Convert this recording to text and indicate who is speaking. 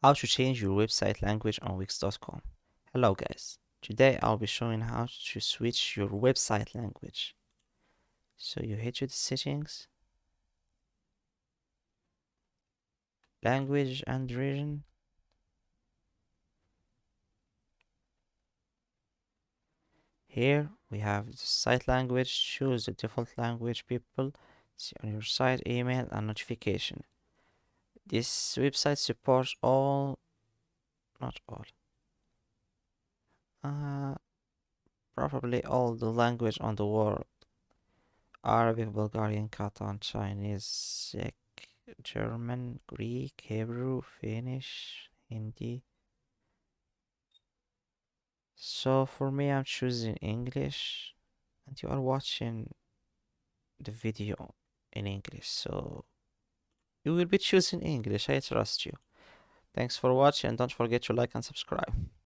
Speaker 1: How to change your website language on Wix.com. Hello guys, today I'll be showing how to switch your website language. So you hit to the settings, language and region. Here we have the site language. Choose the default language people see on your site, email and notification. This website supports all, not all, uh, probably all the language on the world. Arabic, Bulgarian, Catalan, Chinese, Czech, German, Greek, Hebrew, Finnish, Hindi. So for me, I'm choosing English, and you are watching the video in English, so you will be choosing English. I trust you. Thanks for watching, and don't forget to like and subscribe.